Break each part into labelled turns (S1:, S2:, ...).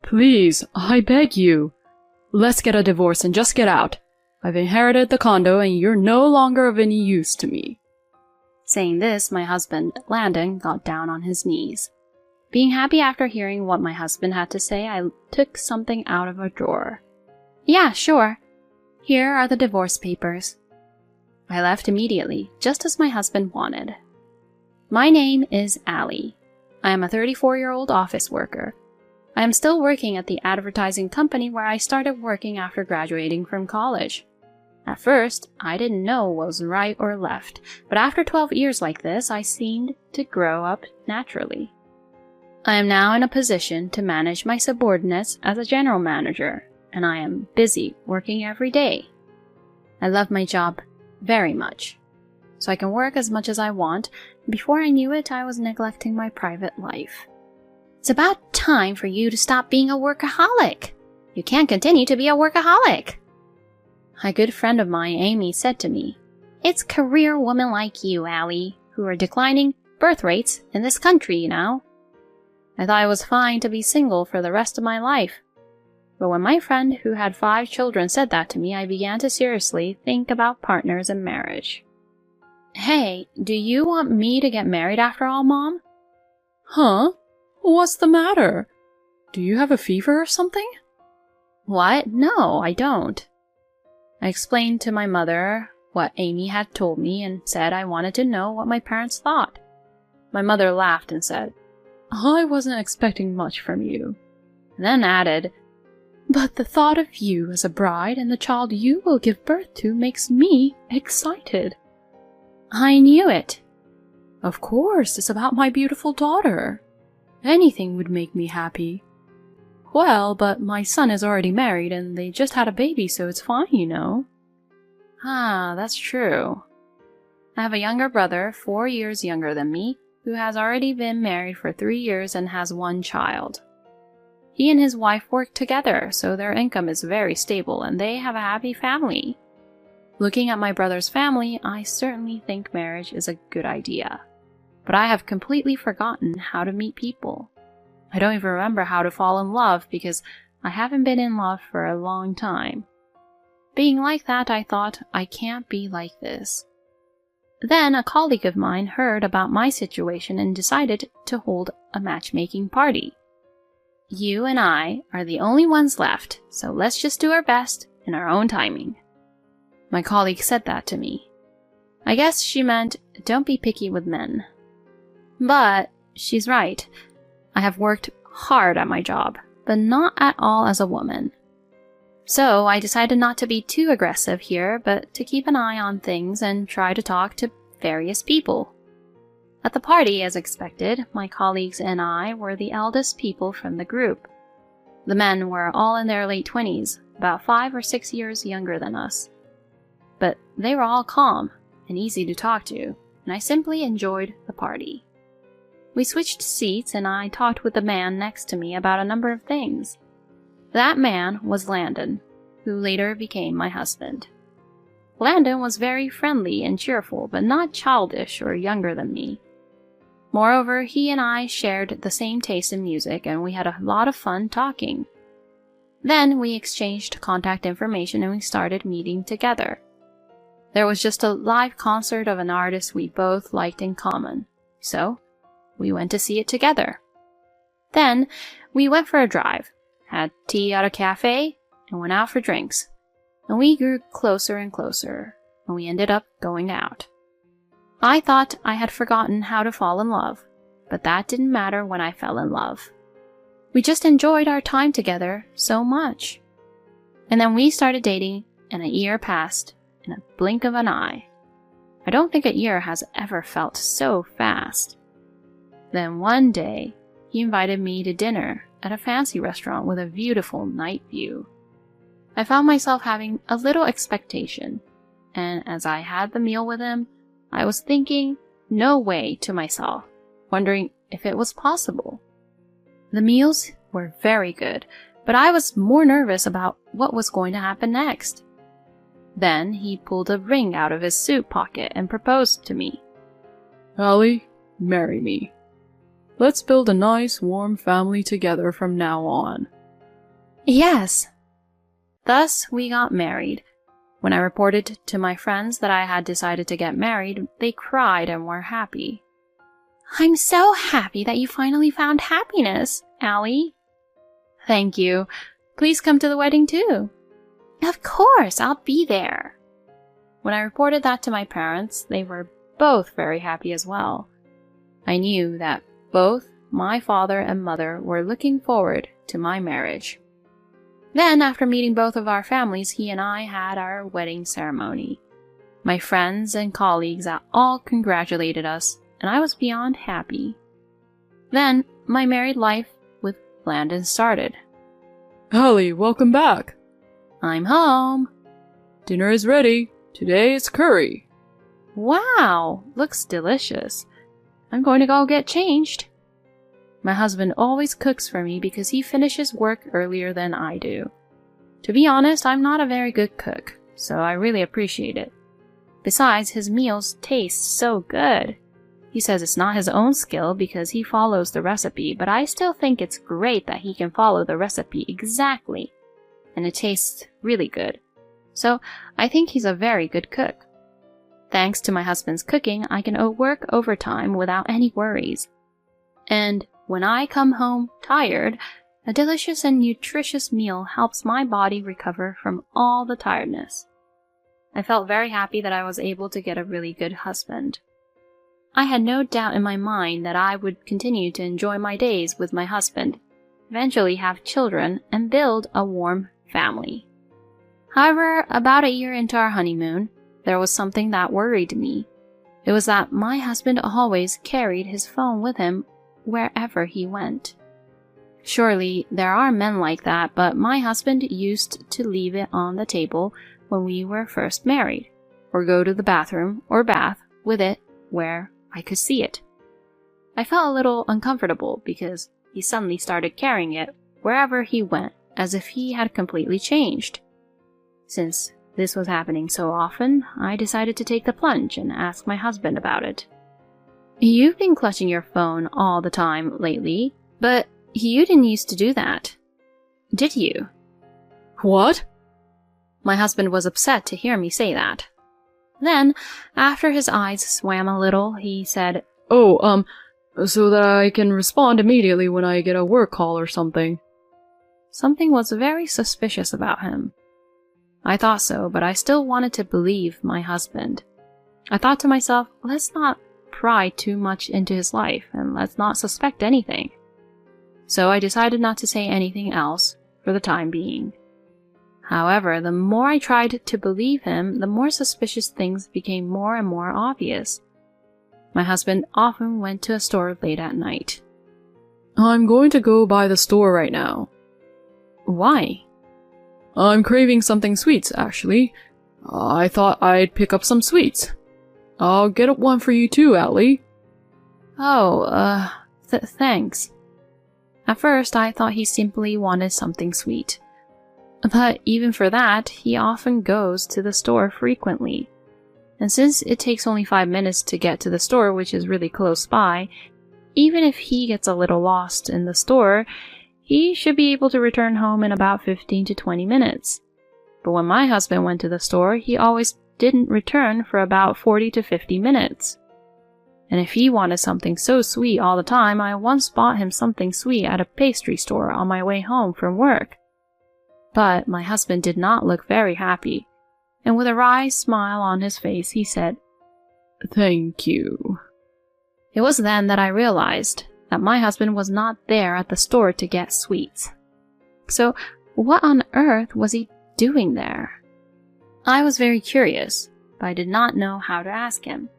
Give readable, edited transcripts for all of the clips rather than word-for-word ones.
S1: Please, I beg you. Let's get a divorce and just get out. I've inherited the condo and you're no longer of any use to me.
S2: Saying this, my husband, Landon, got down on his knees. Being happy after hearing what my husband had to say, I took something out of a drawer. Yeah, sure. Here are the divorce papers. I left immediately, just as my husband wanted. My name is Allie. I am a 34-year-old office worker. I am still working at the advertising company where I started working after graduating from college. At first, I didn't know what was right or left, but after 12 years like this, I seemed to grow up naturally. I am now in a position to manage my subordinates as a general manager, and I am busy working every day. I love my job very much, so I can work as much as I want. Before I knew it, I was neglecting my private life. It's about time for you to stop being a workaholic. You can't continue to be a workaholic. A good friend of mine, Amy, said to me, It's career women like you, Allie, who are declining birth rates in this country, you know. I thought it was fine to be single for the rest of my life. But when my friend who had 5 children said that to me, I began to seriously think about partners and marriage. Hey, do you want me to get married after all, Mom?
S1: Huh? What's the matter? Do you have a fever or something?
S2: What? No, I don't. I explained to my mother what Amy had told me and said I wanted to know what my parents thought. My mother laughed and said,
S1: I wasn't expecting much from you.
S2: And then added,
S1: But the thought of you as a bride and the child you will give birth to makes me excited.
S2: I knew it.
S1: Of course, it's about my beautiful daughter. Anything would make me happy. Well, but my son is already married and they just had a baby, so it's fine, you know.
S2: Ah, that's true. I have a younger brother, 4 years younger than me, who has already been married for 3 years and has 1 child. He and his wife work together, so their income is very stable and they have a happy family. Looking at my brother's family, I certainly think marriage is a good idea. But I have completely forgotten how to meet people. I don't even remember how to fall in love because I haven't been in love for a long time. Being like that, I thought, I can't be like this. Then a colleague of mine heard about my situation and decided to hold a matchmaking party. You and I are the only ones left, so let's just do our best in our own timing. My colleague said that to me. I guess she meant, don't be picky with men. But she's right. I have worked hard at my job, but not at all as a woman. So I decided not to be too aggressive here, but to keep an eye on things and try to talk to various people. At the party, as expected, my colleagues and I were the eldest people from the group. The men were all in their late 20s, about 5 or 6 years younger than us. But they were all calm and easy to talk to, and I simply enjoyed the party. We switched seats and I talked with the man next to me about a number of things. That man was Landon, who later became my husband. Landon was very friendly and cheerful, but not childish or younger than me. Moreover, he and I shared the same taste in music and we had a lot of fun talking. Then we exchanged contact information and we started meeting together. There was just a live concert of an artist we both liked in common, so we went to see it together. Then we went for a drive, had tea at a cafe, and went out for drinks. And we grew closer and closer, and we ended up going out. I thought I had forgotten how to fall in love, but that didn't matter when I fell in love. We just enjoyed our time together so much. And then we started dating, and a year passed in a blink of an eye. I don't think a year has ever felt so fast. Then one day, he invited me to dinner at a fancy restaurant with a beautiful night view. I found myself having a little expectation, and as I had the meal with him, I was thinking, no way, to myself, wondering if it was possible. The meals were very good, but I was more nervous about what was going to happen next. Then he pulled a ring out of his suit pocket and proposed to me.
S1: Allie, marry me. Let's build a nice, warm family together from now on.
S2: Yes. Thus, we got married. When I reported to my friends that I had decided to get married, they cried and were happy. I'm so happy that you finally found happiness, Allie. Thank you. Please come to the wedding too. Of course, I'll be there. When I reported that to my parents, they were both very happy as well. I knew that both my father and mother were looking forward to my marriage. Then, after meeting both of our families, he and I had our wedding ceremony. My friends and colleagues all congratulated us, and I was beyond happy. Then, my married life with Landon started.
S1: Allie, welcome back.
S2: I'm home.
S1: Dinner is ready. Today it's curry.
S2: Wow, looks delicious. I'm going to go get changed. My husband always cooks for me because he finishes work earlier than I do. To be honest, I'm not a very good cook, so I really appreciate it. Besides, his meals taste so good. He says it's not his own skill because he follows the recipe, but I still think it's great that he can follow the recipe exactly. And it tastes really good. So, I think he's a very good cook. Thanks to my husband's cooking, I can work overtime without any worries. And when I come home tired, a delicious and nutritious meal helps my body recover from all the tiredness. I felt very happy that I was able to get a really good husband. I had no doubt in my mind that I would continue to enjoy my days with my husband, eventually have children, and build a warm family. However, about a year into our honeymoon, there was something that worried me. It was that my husband always carried his phone with him wherever he went. Surely there are men like that, but my husband used to leave it on the table when we were first married, or go to the bathroom or bath with it where I could see it. I felt a little uncomfortable because he suddenly started carrying it wherever he went, as if he had completely changed. Since this was happening so often, I decided to take the plunge and ask my husband about it. You've been clutching your phone all the time lately, but you didn't used to do that, did you?
S1: What?
S2: My husband was upset to hear me say that. Then, after his eyes swam a little, he said,
S1: Oh, so that I can respond immediately when I get a work call or something.
S2: Something was very suspicious about him. I thought so, but I still wanted to believe my husband. I thought to myself, let's not pry too much into his life, and let's not suspect anything. So I decided not to say anything else for the time being. However, the more I tried to believe him, the more suspicious things became more and more obvious. My husband often went to a store late at night.
S1: I'm going to go by the store right now.
S2: Why?
S1: I'm craving something sweets, actually. I thought I'd pick up some sweets. I'll get one for you too, Allie.
S2: Oh, thanks. At first, I thought he simply wanted something sweet. But even for that, he often goes to the store frequently. And since it takes only 5 minutes to get to the store, which is really close by, even if he gets a little lost in the store, he should be able to return home in about 15 to 20 minutes. But when my husband went to the store, he always didn't return for about 40 to 50 minutes. And if he wanted something so sweet all the time, I once bought him something sweet at a pastry store on my way home from work. But my husband did not look very happy, and with a wry smile on his face, he said,
S1: Thank you.
S2: It was then that I realized that my husband was not there at the store to get sweets. So what on earth was he doing there? I was very curious, but I did not know how to ask him.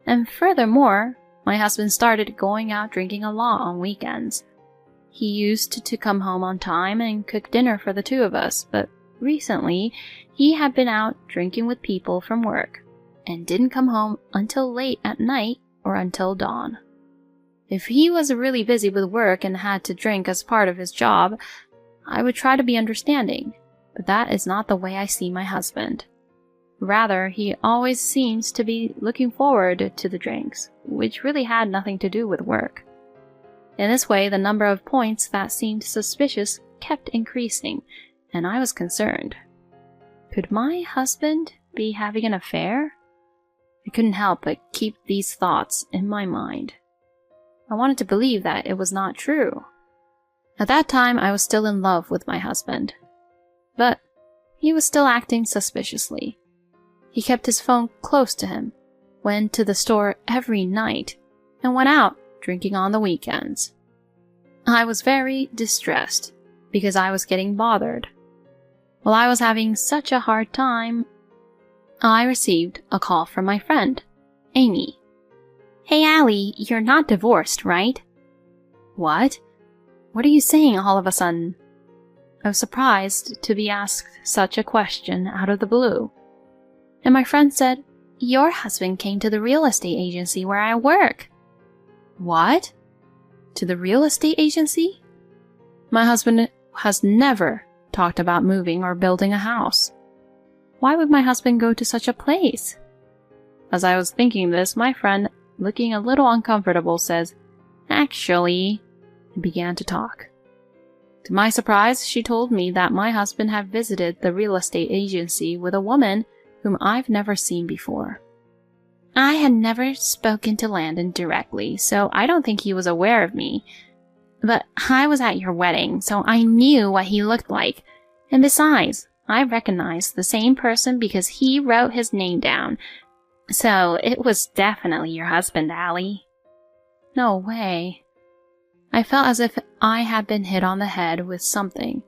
S2: And furthermore, my husband started going out drinking a lot on weekends. He used to come home on time and cook dinner for the two of us, but recently he had been out drinking with people from work and didn't come home until late at night or until dawn. If he was really busy with work and had to drink as part of his job, I would try to be understanding, but that is not the way I see my husband. Rather, he always seems to be looking forward to the drinks, which really had nothing to do with work. In this way, the number of points that seemed suspicious kept increasing, and I was concerned. Could my husband be having an affair? I couldn't help but keep these thoughts in my mind. I wanted to believe that it was not true. At that time, I was still in love with my husband. But he was still acting suspiciously. He kept his phone close to him, went to the store every night, and went out drinking on the weekends. I was very distressed because I was getting bothered. While I was having such a hard time, I received a call from my friend, Amy. "Hey Allie, you're not divorced, right?" "What? What are you saying all of a sudden?" I was surprised to be asked such a question out of the blue. And my friend said, "Your husband came to the real estate agency where I work." "What? To the real estate agency?" My husband has never talked about moving or building a house. Why would my husband go to such a place? As I was thinking this, my friend, looking a little uncomfortable, says, "Actually," and began to talk. To my surprise, she told me that my husband had visited the real estate agency with a woman whom I've never seen before. I had never spoken to Landon directly, so I don't think he was aware of me. But I was at your wedding, so I knew what he looked like. And besides, I recognized the same person because he wrote his name down. So it was definitely your husband, Allie. No way. I felt as if I had been hit on the head with something.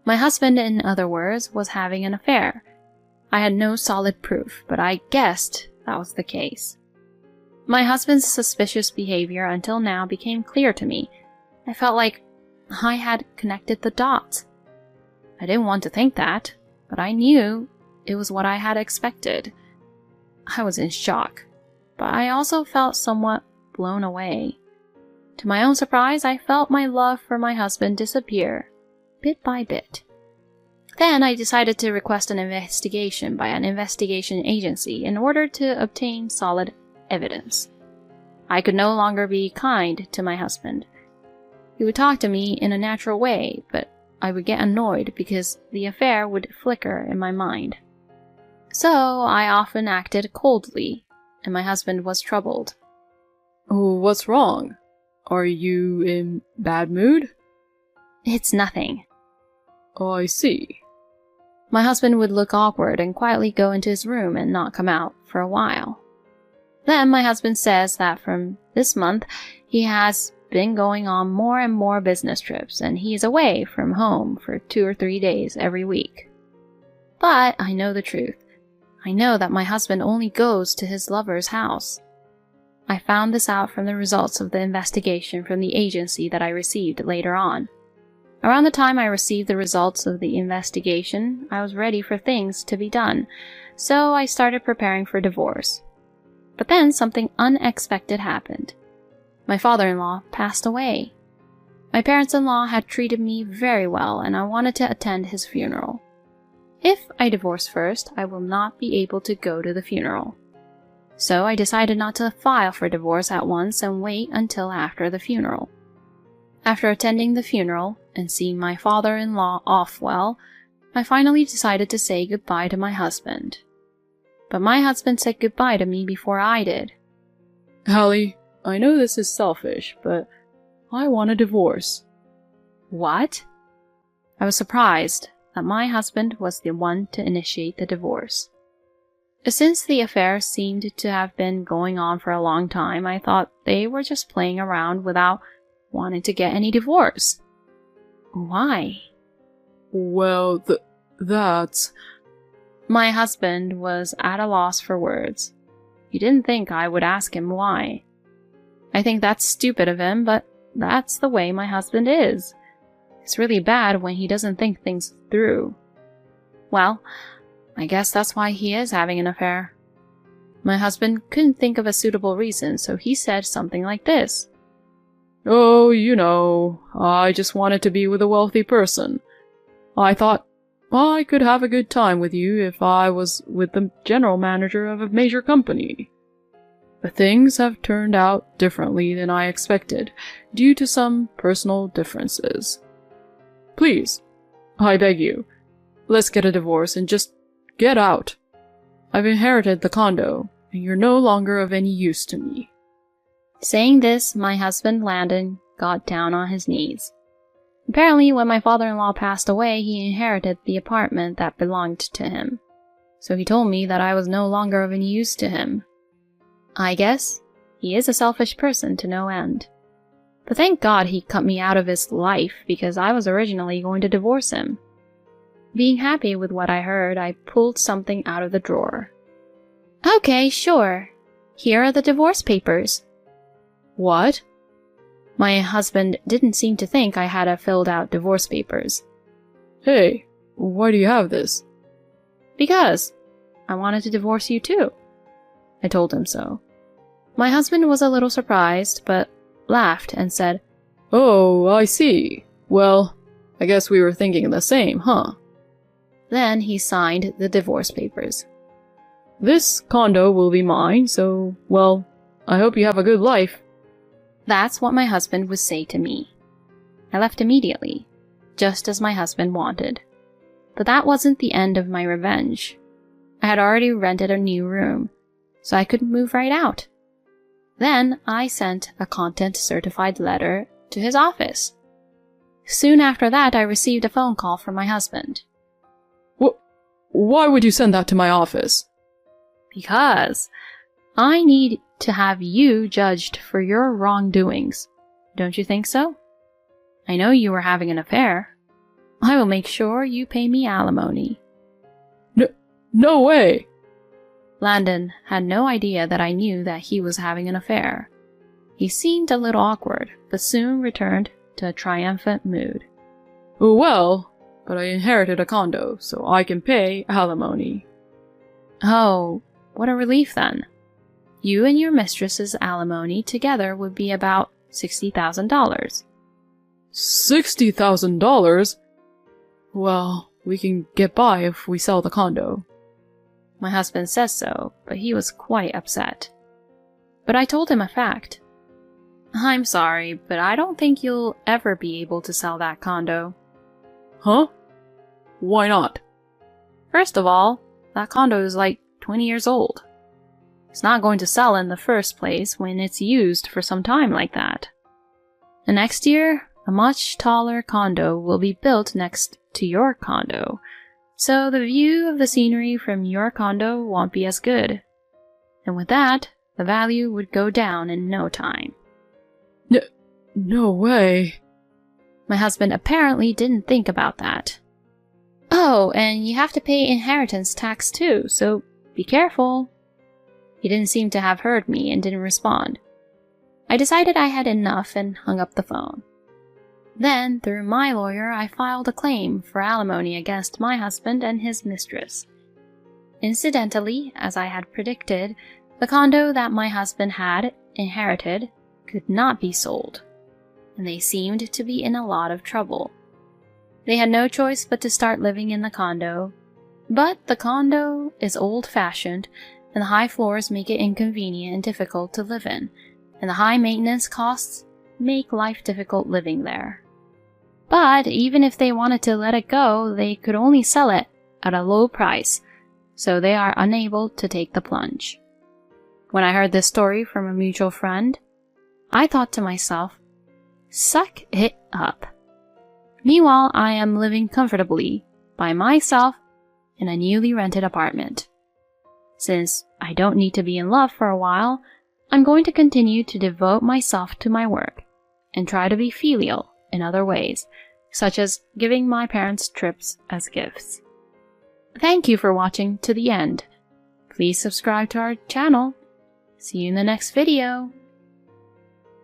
S2: My husband, in other words, was having an affair. I had no solid proof, but I guessed that was the case. My husband's suspicious behavior until now became clear to me. I felt like I had connected the dots. I didn't want to think that, but I knew it was what I had expected. I was in shock, but I also felt somewhat blown away. To my own surprise, I felt my love for my husband disappear, bit by bit. Then I decided to request an investigation by an investigation agency in order to obtain solid evidence. I could no longer be kind to my husband. He would talk to me in a natural way, but I would get annoyed because the affair would flicker in my mind. So I often acted coldly, and my husband was troubled.
S1: "Oh, what's wrong? Are you in bad mood?"
S2: "It's nothing."
S1: "Oh, I see."
S2: My husband would look awkward and quietly go into his room and not come out for a while. Then my husband says that from this month he has been going on more and more business trips and he is away from home for 2 or 3 days every week. But I know the truth. I know that my husband only goes to his lover's house. I found this out from the results of the investigation from the agency that I received later on. Around the time I received the results of the investigation, I was ready for things to be done, so I started preparing for divorce. But then something unexpected happened. My father-in-law passed away. My parents-in-law had treated me very well, and I wanted to attend his funeral. If I divorce first, I will not be able to go to the funeral. So I decided not to file for divorce at once and wait until after the funeral. After attending the funeral and seeing my father-in-law off well, I finally decided to say goodbye to my husband. But my husband said goodbye to me before I did.
S1: "Allie, I know this is selfish, but I want a divorce."
S2: "What?" I was surprised that my husband was the one to initiate the divorce. Since the affair seemed to have been going on for a long time, I thought they were just playing around without wanting to get any divorce. Why?
S1: "Well, that's..."
S2: My husband was at a loss for words. He didn't think I would ask him why. I think that's stupid of him, but that's the way my husband is. It's really bad when he doesn't think things through. Well, I guess that's why he is having an affair. My husband couldn't think of a suitable reason, so he said something like this.
S1: "Oh, you know, I just wanted to be with a wealthy person. I thought I could have a good time with you if I was with the general manager of a major company. But things have turned out differently than I expected, due to some personal differences." Please, I beg you, let's get a divorce and just get out. I've inherited the condo, and you're no longer of any use to me."
S2: Saying this, my husband Landon got down on his knees. Apparently, when my father-in-law passed away, he inherited the apartment that belonged to him. So he told me that I was no longer of any use to him. I guess he is a selfish person to no end. But thank God he cut me out of his life, because I was originally going to divorce him. Being happy with what I heard, I pulled something out of the drawer. "Okay, sure. Here are the divorce papers."
S1: "What?"
S2: My husband didn't seem to think I had filled out divorce papers.
S1: "Hey, why do you have this?"
S2: "Because I wanted to divorce you too." I told him so. My husband was a little surprised, but laughed and said,
S1: "Oh, I see. Well, I guess we were thinking the same, huh?"
S2: Then he signed the divorce papers.
S1: "This condo will be mine, so, well, I hope you have a good life."
S2: That's what my husband would say to me. I left immediately, just as my husband wanted. But that wasn't the end of my revenge. I had already rented a new room, so I could move right out. Then I sent a content-certified letter to his office. Soon after that, I received a phone call from my husband.
S1: Why would you send that to my office?"
S2: "Because I need to have you judged for your wrongdoings. Don't you think so? I know you were having an affair. I will make sure you pay me alimony."
S1: No way!
S2: Landon had no idea that I knew that he was having an affair. He seemed a little awkward, but soon returned to a triumphant mood.
S1: "Well, but I inherited a condo, so I can pay alimony."
S2: "Oh, what a relief then. You and your mistress's alimony together would be about $60,000.
S1: $60,000? Well, we can get by if we sell the condo.
S2: My husband says so, but he was quite upset. But I told him a fact. "I'm sorry, but I don't think you'll ever be able to sell that condo."
S1: "Huh? Why not?"
S2: "First of all, that condo is like 20 years old. It's not going to sell in the first place when it's used for some time like that. And next year, a much taller condo will be built next to your condo, so the view of the scenery from your condo won't be as good. And with that, the value would go down in no time."
S1: No way.
S2: My husband apparently didn't think about that. "Oh, and you have to pay inheritance tax too, so be careful." He didn't seem to have heard me and didn't respond. I decided I had enough and hung up the phone. Then, through my lawyer, I filed a claim for alimony against my husband and his mistress. Incidentally, as I had predicted, the condo that my husband had inherited could not be sold, and they seemed to be in a lot of trouble. They had no choice but to start living in the condo, but the condo is old-fashioned, and the high floors make it inconvenient and difficult to live in, and the high maintenance costs make life difficult living there. But even if they wanted to let it go, they could only sell it at a low price, so they are unable to take the plunge. When I heard this story from a mutual friend, I thought to myself, suck it up. Meanwhile, I am living comfortably by myself in a newly rented apartment. Since I don't need to be in love for a while, I'm going to continue to devote myself to my work and try to be filial in other ways, such as giving my parents trips as gifts. Thank you for watching to the end. Please subscribe to our channel. See you in the next video.